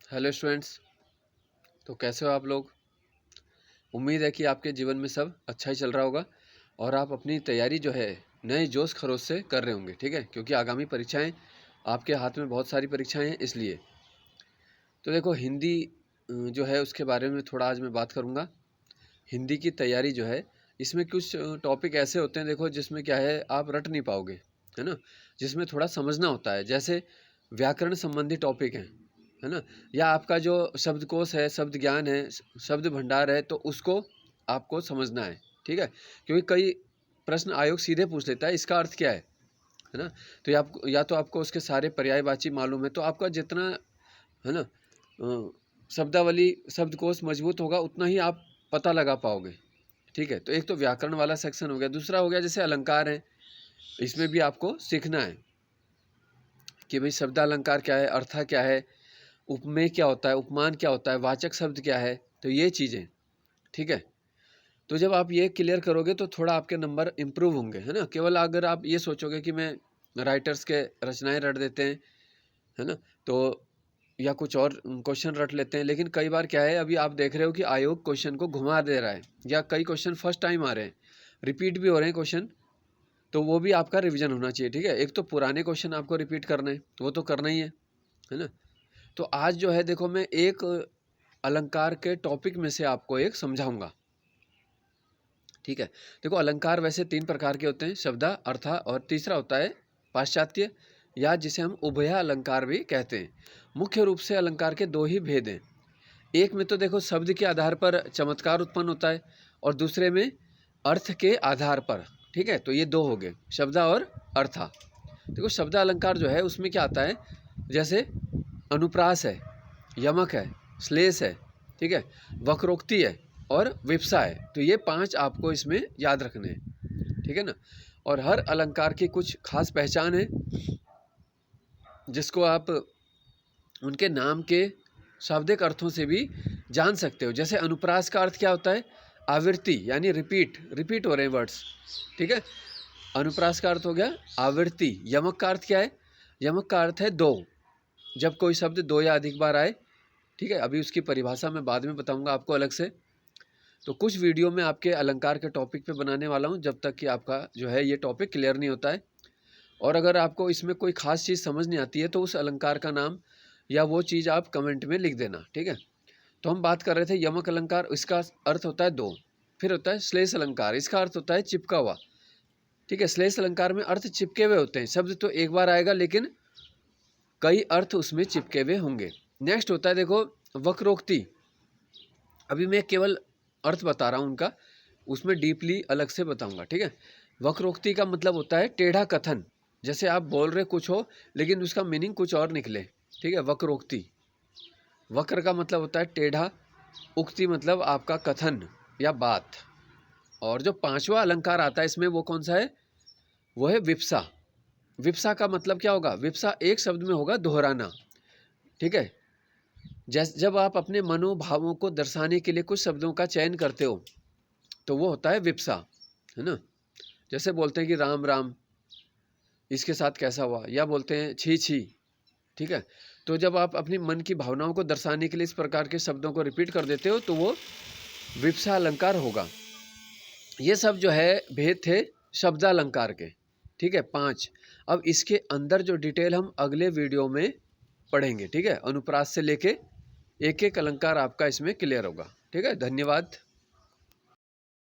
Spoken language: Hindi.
Hello students. तो कैसे हो आप लोग। उम्मीद है कि आपके जीवन में सब अच्छा ही चल रहा होगा और आप अपनी तैयारी जो है नए जोश खरोश से कर रहे होंगे। ठीक है, क्योंकि आगामी परीक्षाएं आपके हाथ में, बहुत सारी परीक्षाएं हैं इसलिए। तो देखो, हिंदी जो है उसके बारे में थोड़ा आज मैं बात करूंगा। हिंदी की तैयारी जो है, इसमें कुछ टॉपिक ऐसे होते हैं देखो, जिसमें क्या है आप रट नहीं पाओगे, है ना। जिसमें थोड़ा समझना होता है, जैसे व्याकरण संबंधी टॉपिक हैं, है ना। या आपका जो शब्दकोश है, शब्द ज्ञान है, शब्द भंडार है, तो उसको आपको समझना है। ठीक है, क्योंकि कई प्रश्न आयोग सीधे पूछ लेता है इसका अर्थ क्या है ना। तो या तो आपको उसके सारे पर्यायवाची मालूम है, तो आपका जितना, है ना, शब्दावली शब्दकोश मजबूत होगा उतना ही आप पता लगा पाओगे। ठीक है, तो एक तो व्याकरण वाला सेक्शन हो गया। दूसरा हो गया जैसे अलंकार है, इसमें भी आपको सीखना है कि भाई शब्दालंकार क्या है, अर्था क्या है, उपमेय क्या होता है, उपमान क्या होता है, वाचक शब्द क्या है, तो ये चीज़ें। ठीक है, तो जब आप ये क्लियर करोगे तो थोड़ा आपके नंबर इम्प्रूव होंगे, है ना। केवल अगर आप ये सोचोगे कि मैं राइटर्स के रचनाएं रट देते हैं, है ना, तो या कुछ और क्वेश्चन रट लेते हैं, लेकिन कई बार क्या है, अभी आप देख रहे हो कि आयोग क्वेश्चन को घुमा दे रहा है, या कई क्वेश्चन फर्स्ट टाइम आ रहे हैं, रिपीट भी हो रहे हैं क्वेश्चन, तो वो भी आपका रिवीजन होना चाहिए। ठीक है, एक तो पुराने क्वेश्चन आपको रिपीट करने हैं, वो तो करना ही है ना। तो आज जो है देखो, मैं एक अलंकार के टॉपिक में से आपको एक समझाऊंगा। ठीक है, देखो अलंकार वैसे 3 प्रकार के होते हैं, शब्दा, अर्था और तीसरा होता है पाश्चात्य, या जिसे हम उभय अलंकार भी कहते हैं। मुख्य रूप से अलंकार के 2 ही भेद हैं। एक में तो देखो शब्द के आधार पर चमत्कार उत्पन्न होता है, और दूसरे में अर्थ के आधार पर। ठीक है, तो ये 2 हो गए, शब्दा और अर्था। देखो शब्दा अलंकार जो है उसमें क्या आता है, जैसे अनुप्रास है, यमक है, श्लेष है, ठीक है, वक्रोक्ति है और विप्सा है। तो ये 5 आपको इसमें याद रखने हैं। ठीक है ना। और हर अलंकार की कुछ खास पहचान है, जिसको आप उनके नाम के शाब्दिक अर्थों से भी जान सकते हो। जैसे अनुप्रास का अर्थ क्या होता है, आवृत्ति, यानी रिपीट हो रहे हैं वर्ड्स। ठीक है, अनुप्रास का अर्थ हो गया आवृत्ति। यमक का अर्थ क्या है, यमक का अर्थ है 2, जब कोई शब्द 2 या अधिक बार आए। ठीक है, अभी उसकी परिभाषा मैं बाद में बताऊंगा आपको अलग से। तो कुछ वीडियो में आपके अलंकार के टॉपिक पे बनाने वाला हूं, जब तक कि आपका जो है ये टॉपिक क्लियर नहीं होता है। और अगर आपको इसमें कोई खास चीज़ समझ नहीं आती है, तो उस अलंकार का नाम या वो चीज़ आप कमेंट में लिख देना। ठीक है, तो हम बात कर रहे थे यमक अलंकार, इसका अर्थ होता है 2। फिर होता है श्लेष अलंकार, इसका अर्थ होता है चिपका हुआ। ठीक है, श्लेष अलंकार में अर्थ चिपके हुए होते हैं, शब्द तो एक बार आएगा लेकिन कई अर्थ उसमें चिपके हुए होंगे। नेक्स्ट होता है देखो वक्रोक्ति। अभी मैं केवल अर्थ बता रहा हूँ उनका, उसमें डीपली अलग से बताऊंगा। ठीक है, वक्रोक्ति का मतलब होता है टेढ़ा कथन, जैसे आप बोल रहे कुछ हो लेकिन उसका मीनिंग कुछ और निकले। ठीक है, वक्रोक्ति। वक्र का मतलब होता है टेढ़ा, उक्ति मतलब आपका कथन या बात। और जो 5वां अलंकार आता है इसमें, वो कौन सा है, वो है विप्सा। विप्सा का मतलब क्या होगा, विप्सा एक शब्द में होगा दोहराना। ठीक है, जब आप अपने मनोभावों को दर्शाने के लिए कुछ शब्दों का चयन करते हो, तो वो होता है विप्सा, है ना। जैसे बोलते हैं कि राम राम, इसके साथ कैसा हुआ, या बोलते हैं छी छी। ठीक है, तो जब आप अपनी मन की भावनाओं को दर्शाने के लिए इस प्रकार के शब्दों को रिपीट कर देते हो, तो वो विप्सा अलंकार होगा। ये सब जो है भेद थे शब्दालंकार के। ठीक है, 5। अब इसके अंदर जो डिटेल हम अगले वीडियो में पढ़ेंगे। ठीक है, अनुप्रास से लेके एक एक अलंकार आपका इसमें क्लियर होगा। ठीक है, धन्यवाद।